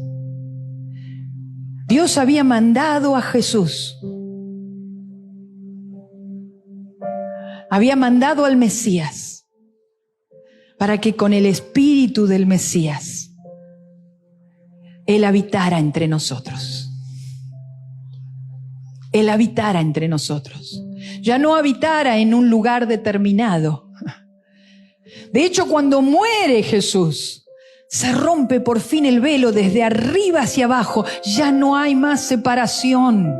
Dios había mandado a Jesús, había mandado al Mesías para que con el espíritu del Mesías Él habitara entre nosotros. Él habitara entre nosotros. Ya no habitara en un lugar determinado. De hecho, cuando muere Jesús, se rompe por fin el velo desde arriba hacia abajo. Ya no hay más separación.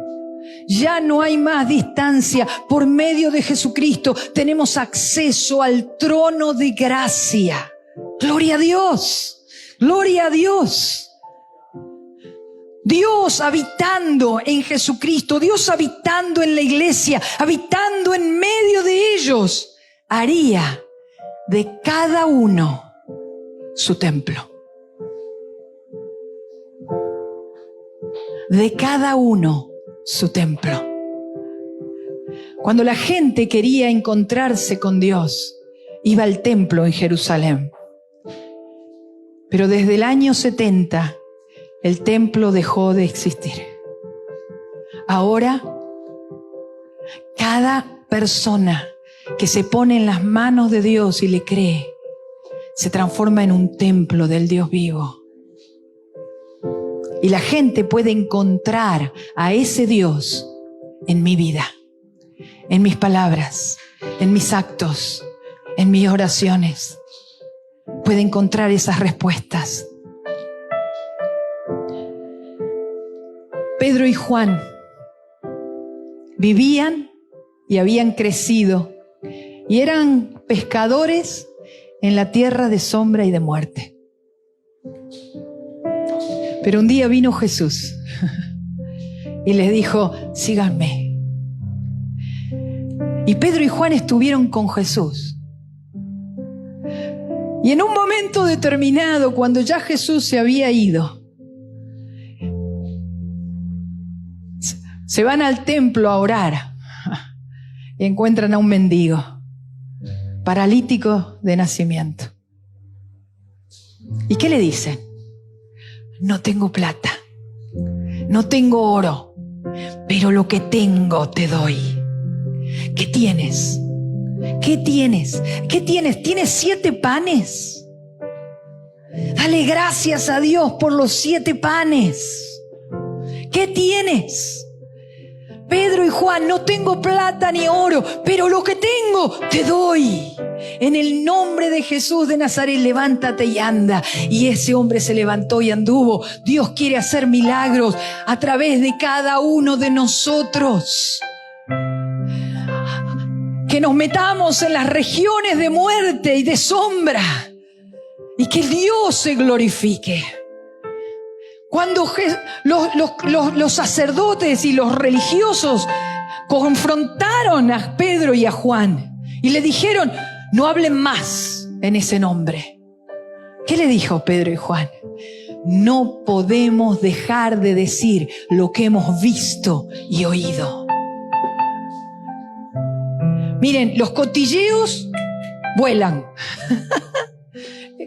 Ya no hay más distancia. Por medio de Jesucristo tenemos acceso al trono de gracia. Gloria a Dios. Gloria a Dios. Dios habitando en Jesucristo, Dios habitando en la iglesia, habitando en medio de ellos, haría de cada uno su templo. De cada uno su templo. Cuando la gente quería encontrarse con Dios, iba al templo en Jerusalén. Pero desde el año 70, el templo dejó de existir. Ahora, cada persona que se pone en las manos de Dios y le cree, se transforma en un templo del Dios vivo. Y la gente puede encontrar a ese Dios en mi vida, en mis palabras, en mis actos, en mis oraciones. Puede encontrar esas respuestas. Pedro y Juan vivían y habían crecido y eran pescadores en la tierra de sombra y de muerte. Pero un día vino Jesús y les dijo, síganme. Y Pedro y Juan estuvieron con Jesús. Y en un momento determinado, cuando ya Jesús se había ido, se van al templo a orar y encuentran a un mendigo, paralítico de nacimiento. ¿Y qué le dicen? No tengo plata, no tengo oro, pero lo que tengo te doy. ¿Qué tienes? ¿Qué tienes? ¿Qué tienes? ¿Tienes 7 panes? Dale gracias a Dios por los 7 panes. ¿Qué tienes? Pedro y Juan, no tengo plata ni oro, pero lo que tengo te doy. En el nombre de Jesús de Nazaret, levántate y anda. Y ese hombre se levantó y anduvo. Dios quiere hacer milagros a través de cada uno de nosotros. Que nos metamos en las regiones de muerte y de sombra y que Dios se glorifique. Cuando los sacerdotes y los religiosos confrontaron a Pedro y a Juan y le dijeron, no hablen más en ese nombre. ¿Qué le dijo Pedro y Juan? No podemos dejar de decir lo que hemos visto y oído. Miren, los cotilleos vuelan,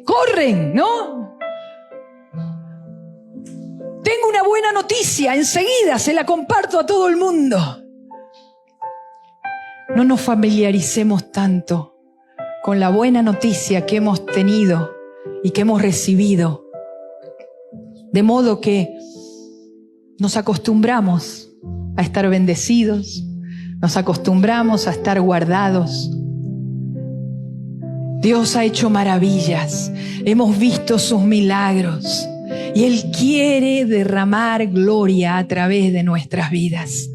corren, ¿no? Tengo una buena noticia, enseguida se la comparto a todo el mundo. No nos familiaricemos tanto con la buena noticia que hemos tenido y que hemos recibido, de modo que nos acostumbramos a estar bendecidos, nos acostumbramos a estar guardados. Dios ha hecho maravillas, hemos visto sus milagros y Él quiere derramar gloria a través de nuestras vidas.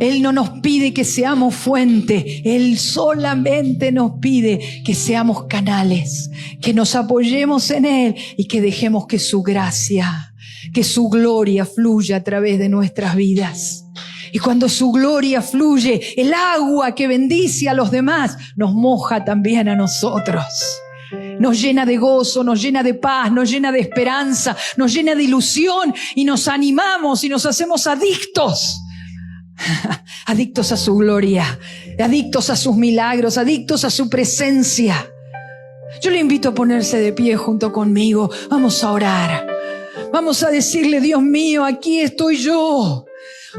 Él no nos pide que seamos fuente, Él solamente nos pide que seamos canales, que nos apoyemos en Él y que dejemos que su gracia, que su gloria fluya a través de nuestras vidas. Y cuando su gloria fluye, el agua que bendice a los demás nos moja también a nosotros. Nos llena de gozo, nos llena de paz, nos llena de esperanza, nos llena de ilusión y nos animamos y nos hacemos adictos. Adictos a su gloria, adictos a sus milagros, adictos a su presencia. Yo le invito a ponerse de pie junto conmigo. Vamos a orar. Vamos a decirle, Dios mío, aquí estoy yo.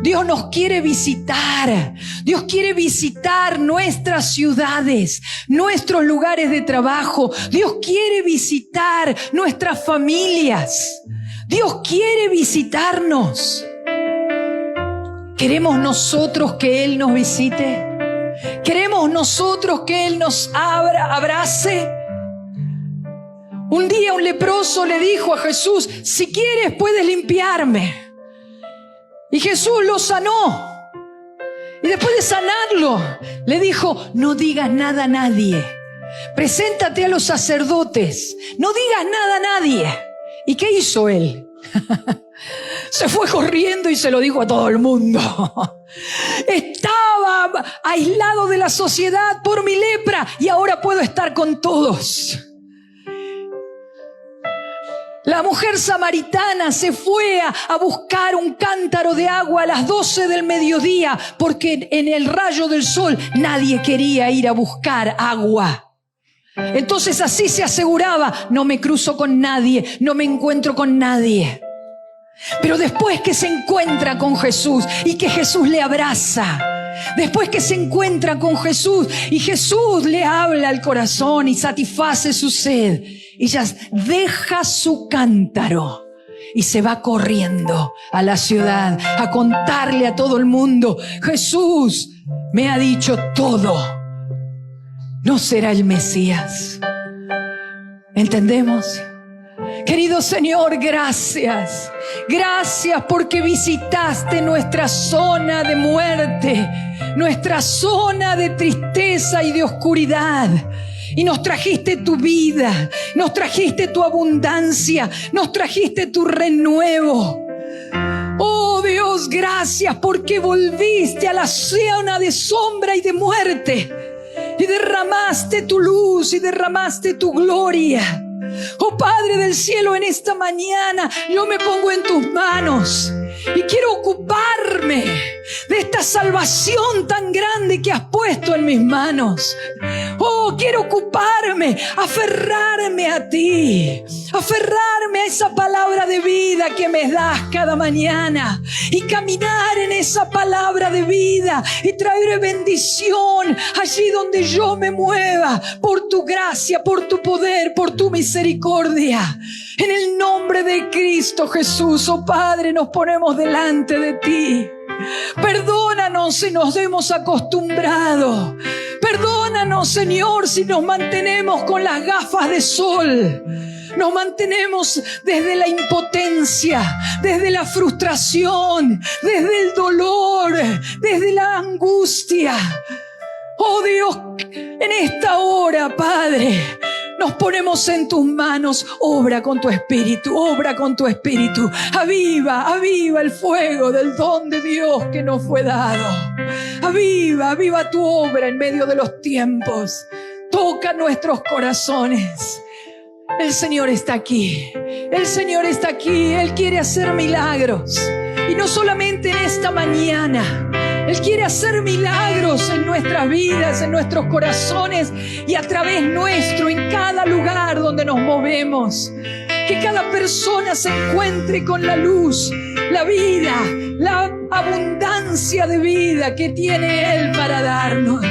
Dios nos quiere visitar. Dios quiere visitar nuestras ciudades, nuestros lugares de trabajo. Dios quiere visitar nuestras familias. Dios quiere visitarnos. ¿Queremos nosotros que Él nos visite? ¿Queremos nosotros que Él nos abrace? Un día un leproso le dijo a Jesús, si quieres puedes limpiarme. Y Jesús lo sanó. Y después de sanarlo, le dijo, no digas nada a nadie. Preséntate a los sacerdotes. No digas nada a nadie. ¿Y qué hizo él? Se fue corriendo y se lo dijo a todo el mundo. Estaba aislado de la sociedad por mi lepra y ahora puedo estar con todos. La mujer samaritana se fue a buscar un cántaro de agua a las 12 del mediodía porque en el rayo del sol nadie quería ir a buscar agua. Entonces así se aseguraba, no me cruzo con nadie, no me encuentro con nadie. Pero después que se encuentra con Jesús y que Jesús le abraza, después que se encuentra con Jesús y Jesús le habla al corazón y satisface su sed, ella deja su cántaro y se va corriendo a la ciudad a contarle a todo el mundo, Jesús me ha dicho todo, no será el Mesías. ¿Entendemos? Querido Señor, gracias. Gracias porque visitaste nuestra zona de muerte, nuestra zona de tristeza y de oscuridad. Y nos trajiste tu vida, nos trajiste tu abundancia, nos trajiste tu renuevo. Oh Dios, gracias porque volviste a la zona de sombra y de muerte. Y derramaste tu luz y derramaste tu gloria. Oh Padre del cielo, en esta mañana yo me pongo en tus manos y quiero ocuparme de esta salvación tan grande que has puesto en mis manos. Oh Oh, quiero ocuparme, aferrarme a ti, aferrarme a esa palabra de vida que me das cada mañana y caminar en esa palabra de vida y traer bendición allí donde yo me mueva, por tu gracia, por tu poder, por tu misericordia. En el nombre de Cristo Jesús, oh Padre, nos ponemos delante de ti. Perdónanos si nos hemos acostumbrado. Perdónanos, Señor, si nos mantenemos con las gafas de sol. Nos mantenemos desde la impotencia, desde la frustración, desde el dolor, desde la angustia. Oh Dios, en esta hora, Padre, nos ponemos en tus manos. Obra con tu espíritu, obra con tu espíritu. Aviva, aviva el fuego del don de Dios que nos fue dado. Aviva, aviva tu obra en medio de los tiempos. Toca nuestros corazones. El Señor está aquí. El Señor está aquí. Él quiere hacer milagros. Y no solamente en esta mañana. Él quiere hacer milagros en nuestras vidas, en nuestros corazones y a través nuestro, en cada lugar donde nos movemos. Que cada persona se encuentre con la luz, la vida, la abundancia de vida que tiene Él para darnos.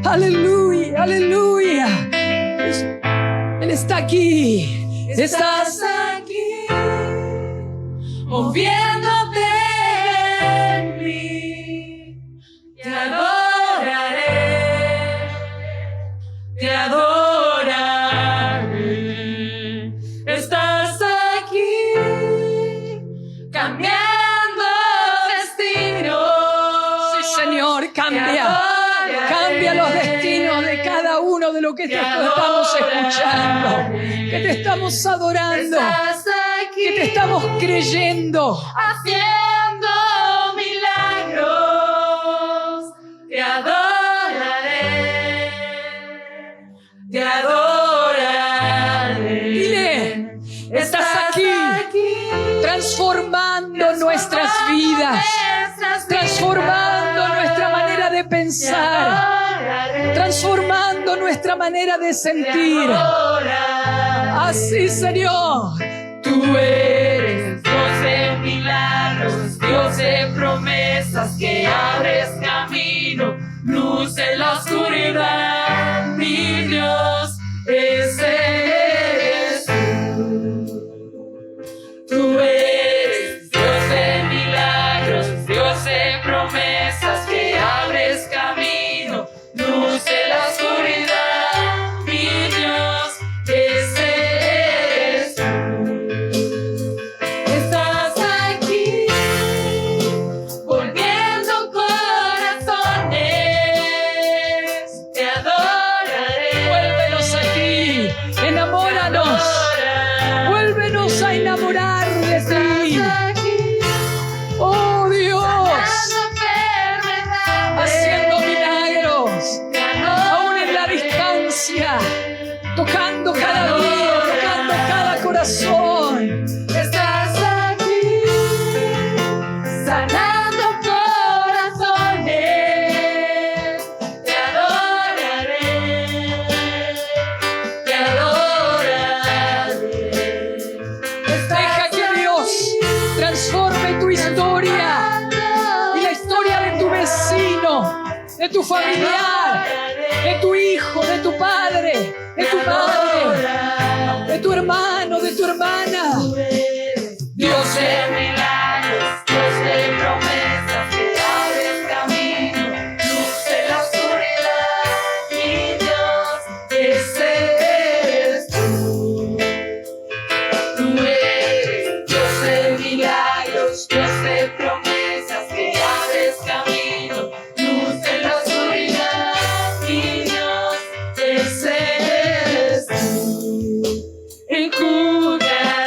Aleluya, aleluya. Él está aquí. Estás aquí, moviéndote en mí. Te adoraré, te adoraré. Estás aquí, cambiando destinos. Sí, Señor, cambia. Cambia los destinos de cada uno de los que te estamos escuchando, que te estamos adorando, que te estamos creyendo, haciendo milagros. Te adoraré, te adoraré. Dile, estás aquí transformando nuestras vidas, transformando nuestra manera de pensar, transformando nuestra manera de sentir. Así, Señor. Tú eres Dios de milagros, Dios de promesas, que abres camino, luz en la oscuridad. Mi Dios, ese eres tú. Tú eres Dios de milagros, Dios de promesas, que abres camino, luz en la oscuridad. Mi Dios, ese eres tú. Estás aquí, volviendo corazones. Te adoraré. Vuélvenos aquí, enamóranos. Vuélvenos a enamorar de ti. Oh Dios, haciendo milagros, aún en la distancia, tocando cada vida, tocando cada corazón. Estás aquí, sanando corazones. Te adoraré, te adoraré. Deja que Dios transforme tu historia y la historia de tu vecino, de tu familiar, de tu hijo, de tu padre, de tu madre, de tu hermano, de tu hermana. Dios de milagros, Dios de promesas, que abres camino, luz en la oscuridad. Mi Dios, ese eres tú. Tú eres Dios de milagros, Dios de promesas, que abres camino, luz en la oscuridad. Mi Dios, ese eres tú. Enjuga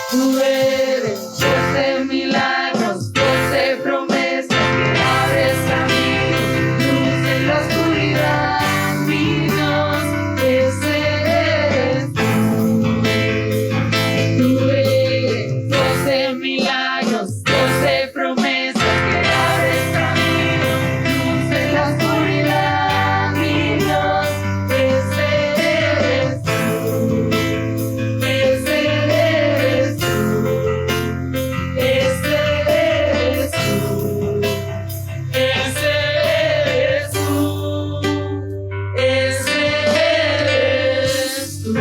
Tú eres Dios de milagros, Dios de promesas, que abres camino, luz en la oscuridad, mi Dios, ese eres tú. Tú eres Dios de milagros, Dios de promesas, que abres camino, luz en la oscuridad, mi Dios, ese eres tú. Ese eres tú. Ese eres tú. Ese eres tú. Ese eres tú.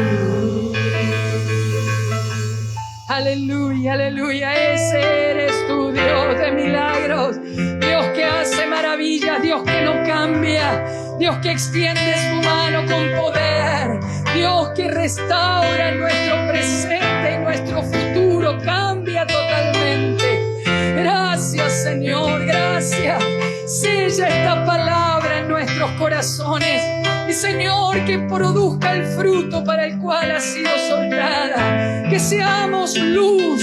Aleluya, aleluya, ese eres tú, Dios de milagros, Dios que hace maravillas, Dios que no cambia, Dios que extiende su mano con poder, Dios que restaura nuestro presente y nuestro futuro, cambia totalmente. Gracias, Señor, gracias. Sella esta palabra en nuestros corazones y, Señor, que produzca el fruto para el cual ha sido soltada. Que seamos luz,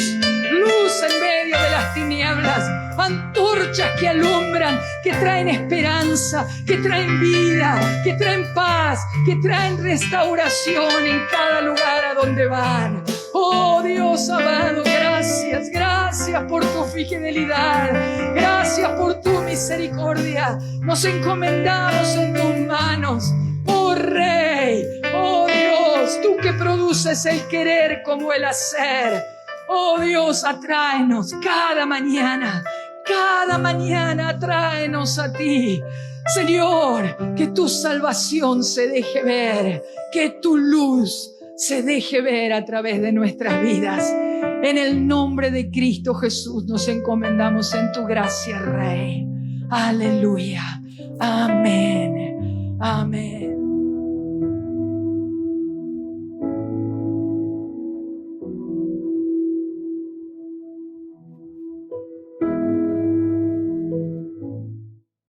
luz en medio de las tinieblas, antorchas que alumbran, que traen esperanza, que traen vida, que traen paz, que traen restauración en cada lugar a donde van. Oh Dios amado, gracias, gracias por tu fidelidad, gracias por tu misericordia. Nos encomendamos en tus manos, oh Rey, oh Dios, tú que produces el querer como el hacer. Oh Dios, atráenos cada mañana atráenos a ti. Señor, que tu salvación se deje ver, que tu luz se deje ver a través de nuestras vidas. En el nombre de Cristo Jesús nos encomendamos en tu gracia, Rey. Aleluya. Amén. Amén.